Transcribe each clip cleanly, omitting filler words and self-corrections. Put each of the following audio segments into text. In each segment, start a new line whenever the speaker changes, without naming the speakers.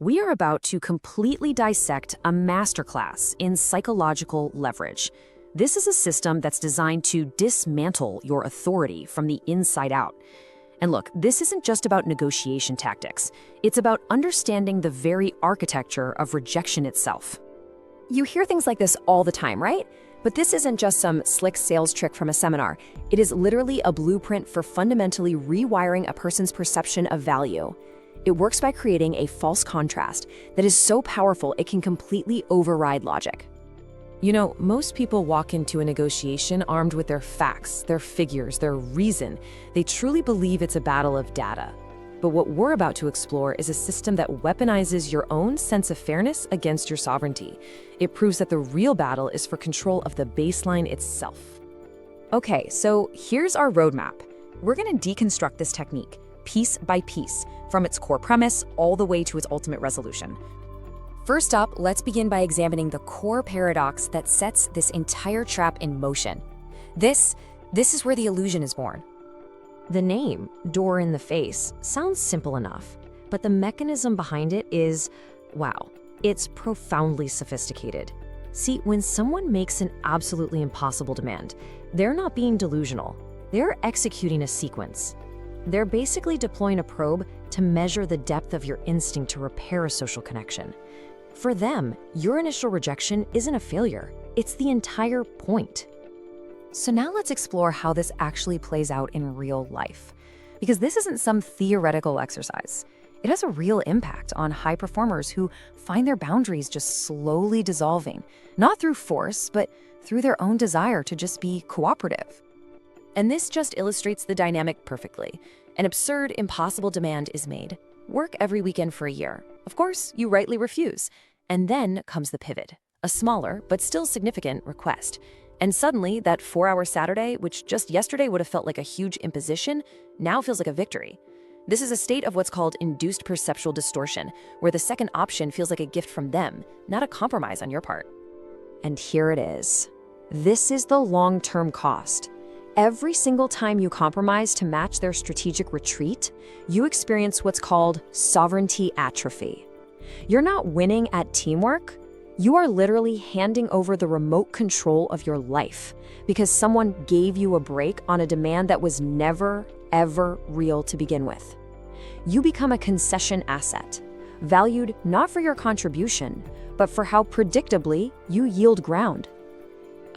We are about to completely dissect a masterclass in psychological leverage. This is a system that's designed to dismantle your authority from the inside out. And look, this isn't just about negotiation tactics. It's about understanding the very architecture of rejection itself.
You hear things like this all the time, right? But this isn't just some slick sales trick from a seminar. It is literally a blueprint for fundamentally rewiring a person's perception of value. It works by creating a false contrast that is so powerful it can completely override logic.
You know, most people walk into a negotiation armed with their facts, their figures, their reason. They truly believe it's a battle of data. But what we're about to explore is a system that weaponizes your own sense of fairness against your sovereignty. It proves that the real battle is for control of the baseline itself.
Okay, so here's our roadmap. We're going to deconstruct this technique, piece by piece, from its core premise all the way to its ultimate resolution. First up, let's begin by examining the core paradox that sets this entire trap in motion. This is where the illusion is born.
The name, door in the face, sounds simple enough, but the mechanism behind it is, wow, it's profoundly sophisticated. See, when someone makes an absolutely impossible demand, they're not being delusional. They're executing a sequence. They're basically deploying a probe to measure the depth of your instinct to repair a social connection. For them, your initial rejection isn't a failure. It's the entire point.
So now let's explore how this actually plays out in real life. Because this isn't some theoretical exercise. It has a real impact on high performers who find their boundaries just slowly dissolving, not through force, but through their own desire to just be cooperative. And this just illustrates the dynamic perfectly. An absurd, impossible demand is made. Work every weekend for a year. Of course, you rightly refuse. And then comes the pivot, a smaller but still significant request. And suddenly, that 4-hour Saturday, which just yesterday would have felt like a huge imposition, now feels like a victory. This is a state of what's called induced perceptual distortion, where the second option feels like a gift from them, not a compromise on your part.
And here it is. This is the long-term cost. Every single time you compromise to match their strategic retreat, you experience what's called sovereignty atrophy. You're not winning at teamwork. You are literally handing over the remote control of your life because someone gave you a break on a demand that was never, ever real to begin with. You become a concession asset, valued not for your contribution, but for how predictably you yield ground.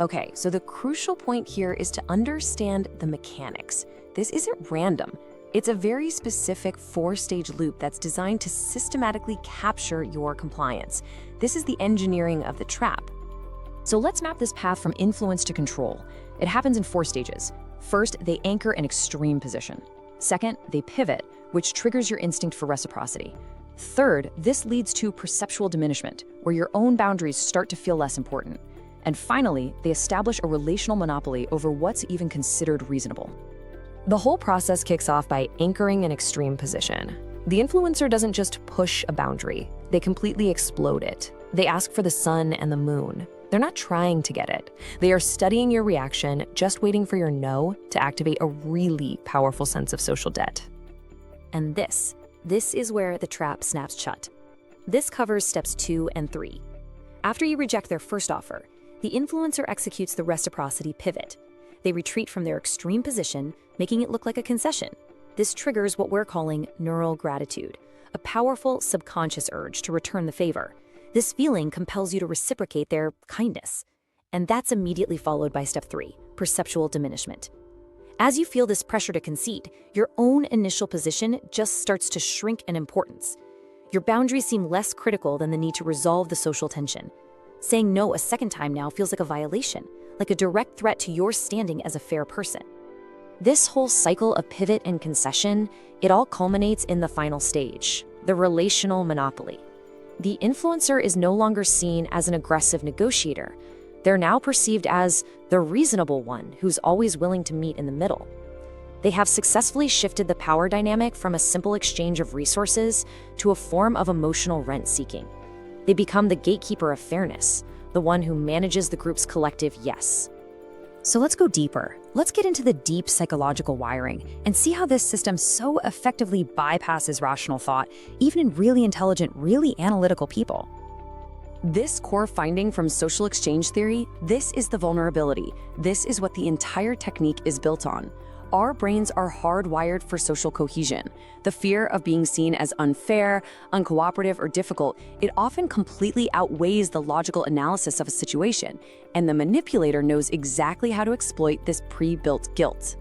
Okay, so the crucial point here is to understand the mechanics. This isn't random. It's a very specific 4-stage loop that's designed to systematically capture your compliance. This is the engineering of the trap.
So let's map this path from influence to control. It happens in 4 stages. First, they anchor an extreme position. Second, they pivot, which triggers your instinct for reciprocity. Third, this leads to perceptual diminishment, where your own boundaries start to feel less important. And finally, they establish a relational monopoly over what's even considered reasonable. The whole process kicks off by anchoring an extreme position. The influencer doesn't just push a boundary, they completely explode it. They ask for the sun and the moon. They're not trying to get it. They are studying your reaction, just waiting for your no to activate a really powerful sense of social debt.
And this is where the trap snaps shut. This covers steps 2 and 3. After you reject their first offer, the influencer executes the reciprocity pivot. They retreat from their extreme position, making it look like a concession. This triggers what we're calling neural gratitude, a powerful subconscious urge to return the favor. This feeling compels you to reciprocate their kindness. And that's immediately followed by step 3, perceptual diminishment. As you feel this pressure to concede, your own initial position just starts to shrink in importance. Your boundaries seem less critical than the need to resolve the social tension. Saying no a second time now feels like a violation, like a direct threat to your standing as a fair person.
This whole cycle of pivot and concession, it all culminates in the final stage, the relational monopoly. The influencer is no longer seen as an aggressive negotiator. They're now perceived as the reasonable one who's always willing to meet in the middle. They have successfully shifted the power dynamic from a simple exchange of resources to a form of emotional rent-seeking. They become the gatekeeper of fairness, the one who manages the group's collective yes.
So let's go deeper. Let's get into the deep psychological wiring and see how this system so effectively bypasses rational thought, even in really intelligent, really analytical people.
This core finding from social exchange theory, this is the vulnerability. This is what the entire technique is built on. Our brains are hardwired for social cohesion. The fear of being seen as unfair, uncooperative, or difficult, it often completely outweighs the logical analysis of a situation, and the manipulator knows exactly how to exploit this pre-built guilt.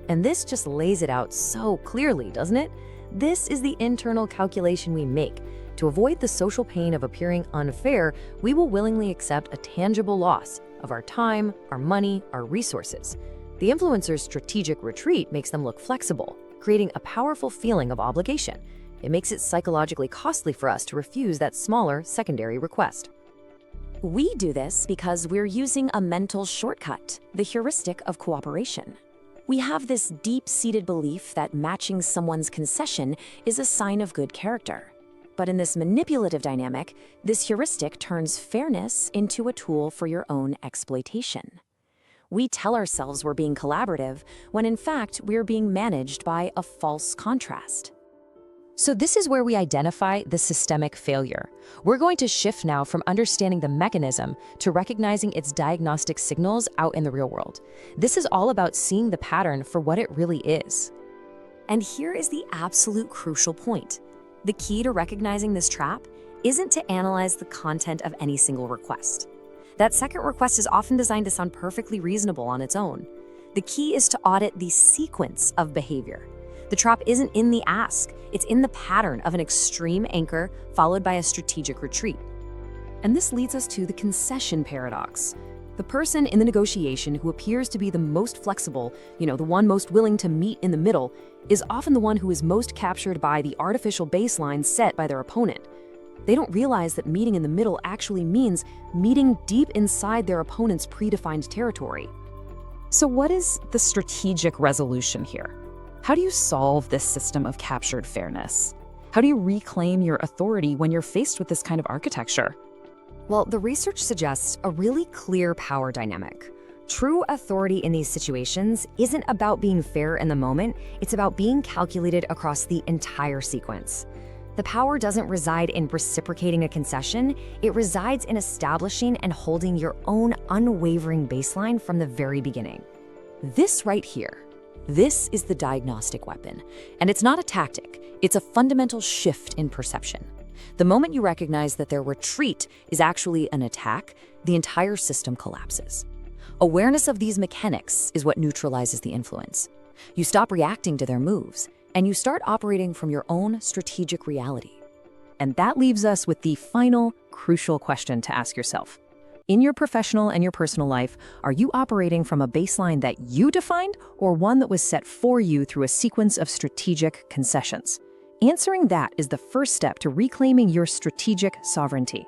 And this just lays it out so clearly, doesn't it? This is the internal calculation we make. To avoid the social pain of appearing unfair, we will willingly accept a tangible loss of our time, our money, our resources. The influencer's strategic retreat makes them look flexible, creating a powerful feeling of obligation. It makes it psychologically costly for us to refuse that smaller secondary request.
We do this because we're using a mental shortcut, the heuristic of cooperation. We have this deep-seated belief that matching someone's concession is a sign of good character. But in this manipulative dynamic, this heuristic turns fairness into a tool for your own exploitation. We tell ourselves we're being collaborative when in fact we're being managed by a false contrast.
So this is where we identify the systemic failure. We're going to shift now from understanding the mechanism to recognizing its diagnostic signals out in the real world. This is all about seeing the pattern for what it really is.
And here is the absolute crucial point. The key to recognizing this trap isn't to analyze the content of any single request. That second request is often designed to sound perfectly reasonable on its own. The key is to audit the sequence of behavior. The trap isn't in the ask, it's in the pattern of an extreme anchor followed by a strategic retreat.
And this leads us to the concession paradox. The person in the negotiation who appears to be the most flexible, the one most willing to meet in the middle, is often the one who is most captured by the artificial baseline set by their opponent. They don't realize that meeting in the middle actually means meeting deep inside their opponent's predefined territory.
So what is the strategic resolution here? How do you solve this system of captured fairness? How do you reclaim your authority when you're faced with this kind of architecture?
Well, the research suggests a really clear power dynamic. True authority in these situations isn't about being fair in the moment, it's about being calculated across the entire sequence. The power doesn't reside in reciprocating a concession, it resides in establishing and holding your own unwavering baseline from the very beginning.
This right here, this is the diagnostic weapon. And it's not a tactic, it's a fundamental shift in perception. The moment you recognize that their retreat is actually an attack, the entire system collapses. Awareness of these mechanics is what neutralizes the influence. You stop reacting to their moves, and you start operating from your own strategic reality.
And that leaves us with the final, crucial question to ask yourself. In your professional and your personal life, are you operating from a baseline that you defined or one that was set for you through a sequence of strategic concessions? Answering that is the first step to reclaiming your strategic sovereignty.